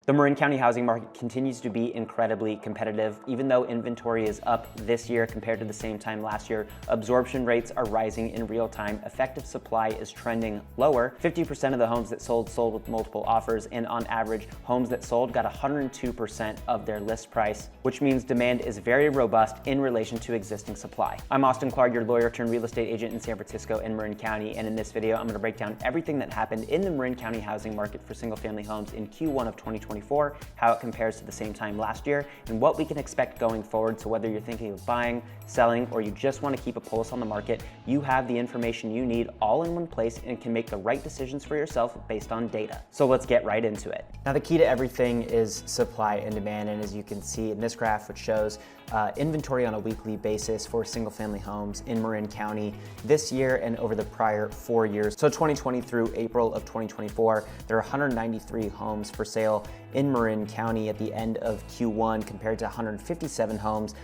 The Marin County housing market continues to be incredibly competitive. Even though inventory is up this year compared to the same time last year, absorption rates are rising in real time. Effective supply is trending lower. 50% of the homes that sold with multiple offers, and on average, homes that sold got 102% of their list price, which means demand is very robust in relation to existing supply. I'm Austin Klar, your lawyer turned real estate agent in San Francisco and Marin County, and in this video, I'm going to break down everything that happened in the Marin County housing market for single-family homes in Q1 of 2024, how it compares to the same time last year, and what we can expect going forward. So whether you're thinking of buying, selling, or you just want to keep a pulse on the market, you have the information you need all in one place and can make the right decisions for yourself based on data. So let's get right into it. Now, the key to everything is supply and demand, and as you can see in this graph, which shows inventory on a weekly basis for single-family homes in Marin County this year and over the prior 4 years. So 2020 through April of 2024, there are 193 homes for sale in Marin County at the end of Q1 compared to 157 homes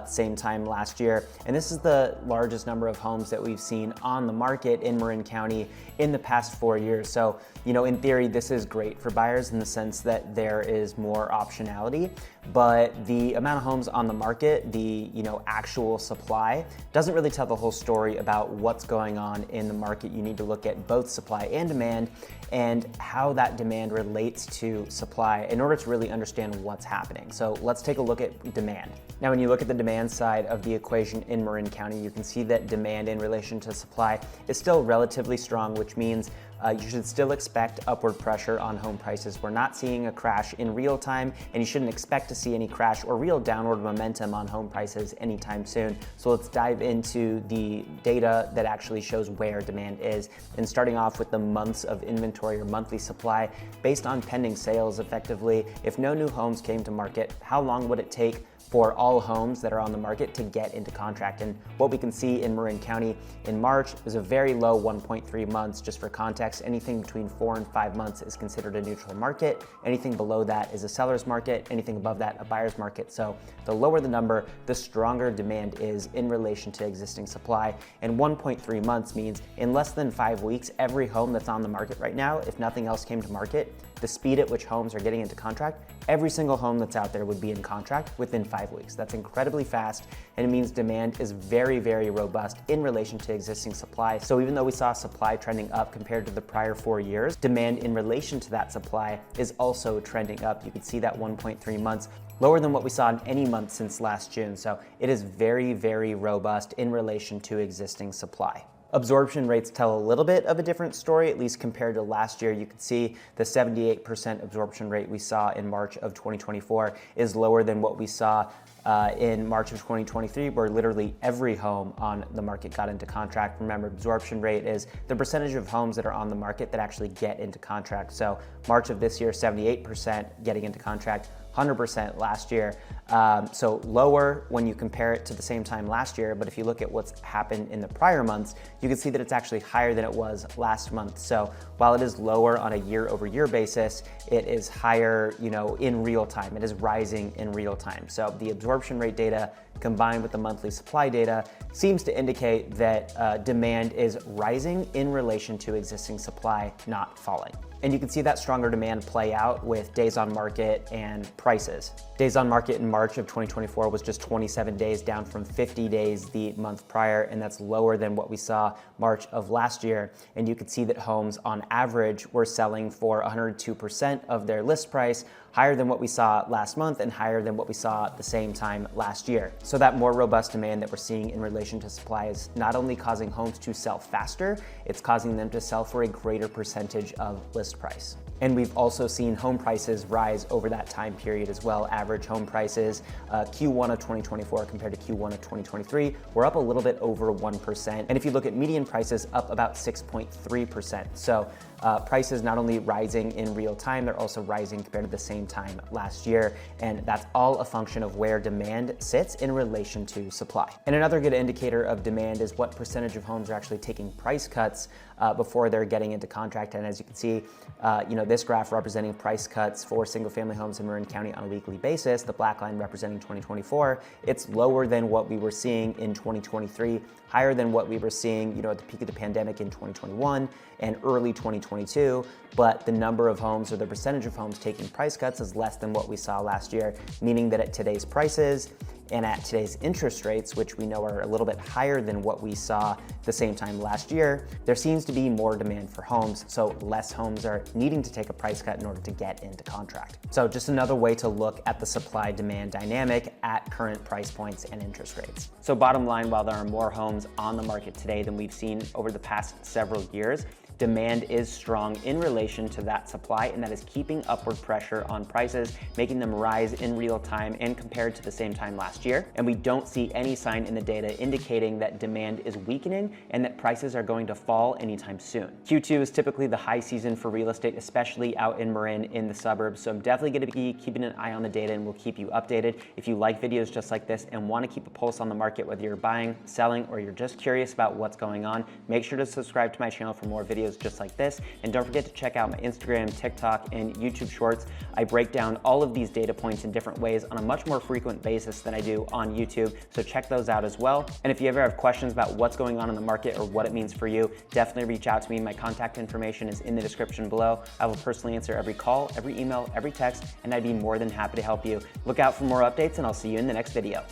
same time last year. And this is the largest number of homes that we've seen on the market in Marin County in the past 4 years. So, in theory, this is great for buyers in the sense that there is more optionality, but the amount of homes on the market, the actual supply, doesn't really tell the whole story about what's going on in the market. You need to look at both supply and demand and how that demand relates to supply in order to really understand what's happening. So let's take a look at demand. Now, when you look at the demand side of the equation in Marin County, you can see that demand in relation to supply is still relatively strong, which means you should still expect upward pressure on home prices. We're not seeing a crash in real time, and you shouldn't expect to see any crash or real downward momentum on home prices anytime soon. So let's dive into the data that actually shows where demand is. And starting off with the months of inventory or monthly supply based on pending sales, effectively, if no new homes came to market, how long would it take for all homes that are on the market to get into contract? And what we can see in Marin County in March is a very low 1.3 months. Just for context, anything between 4 and 5 months is considered a neutral market. Anything below that is a seller's market. Anything above that, a buyer's market. So the lower the number, the stronger demand is in relation to existing supply. And 1.3 months means in less than 5 weeks, every home that's on the market right now, if nothing else came to market, the speed at which homes are getting into contract, every single home that's out there would be in contract within 5 weeks. That's incredibly fast, and it means demand is very, very robust in relation to existing supply. So even though we saw supply trending up compared to the prior 4 years, demand in relation to that supply is also trending up. You can see that 1.3 months, lower than what we saw in any month since last June. So it is very, very robust in relation to existing supply. Absorption rates tell a little bit of a different story, at least compared to last year. You can see the 78% absorption rate we saw in March of 2024 is lower than what we saw in March of 2023, where literally every home on the market got into contract. Remember, absorption rate is the percentage of homes that are on the market that actually get into contract. So March of this year, 78% getting into contract, 100% last year. So lower when you compare it to the same time last year, but if you look at what's happened in the prior months, you can see that it's actually higher than it was last month. So while it is lower on a year-over-year basis, it is higher, in real time. It is rising in real time. So the absorption rate data combined with the monthly supply data seems to indicate that demand is rising in relation to existing supply, not falling. And you can see that stronger demand play out with days on market and prices. Days on market in March of 2024 was just 27 days, down from 50 days the month prior, and that's lower than what we saw March of last year. And you can see that homes on average were selling for 102% of their list price, higher than what we saw last month and higher than what we saw at the same time last year. So that more robust demand that we're seeing in relation to supply is not only causing homes to sell faster, it's causing them to sell for a greater percentage of list price. And we've also seen home prices rise over that time period as well. Average home prices, Q1 of 2024 compared to Q1 of 2023, were up a little bit over 1%. And if you look at median prices, up about 6.3%. So prices not only rising in real time, they're also rising compared to the same time last year. And that's all a function of where demand sits in relation to supply. And another good indicator of demand is what percentage of homes are actually taking price cuts before they're getting into contract. And as you can see, this graph representing price cuts for single-family homes in Marin County on a weekly basis, the black line representing 2024, it's lower than what we were seeing in 2023, higher than what we were seeing, at the peak of the pandemic in 2021 and early 2022. 2022, but the number of homes or the percentage of homes taking price cuts is less than what we saw last year, meaning that at today's prices and at today's interest rates, which we know are a little bit higher than what we saw the same time last year, there seems to be more demand for homes, so less homes are needing to take a price cut in order to get into contract. So just another way to look at the supply-demand dynamic at current price points and interest rates. So bottom line, while there are more homes on the market today than we've seen over the past several years, demand is strong in relation to that supply, and that is keeping upward pressure on prices, making them rise in real time and compared to the same time last year. And we don't see any sign in the data indicating that demand is weakening and that prices are going to fall anytime soon. Q2 is typically the high season for real estate, especially out in Marin in the suburbs. So I'm definitely going to be keeping an eye on the data and we'll keep you updated. If you like videos just like this and want to keep a pulse on the market, whether you're buying, selling, or you're just curious about what's going on, make sure to subscribe to my channel for more videos just like this. And don't forget to check out my Instagram, TikTok, and YouTube Shorts. I break down all of these data points in different ways on a much more frequent basis than I do on YouTube, so check those out as well. And if you ever have questions about what's going on in the market or what it means for you, definitely reach out to me. My contact information is in the description below. I will personally answer every call, every email, every text, and I'd be more than happy to help you. Look out for more updates, and I'll see you in the next video.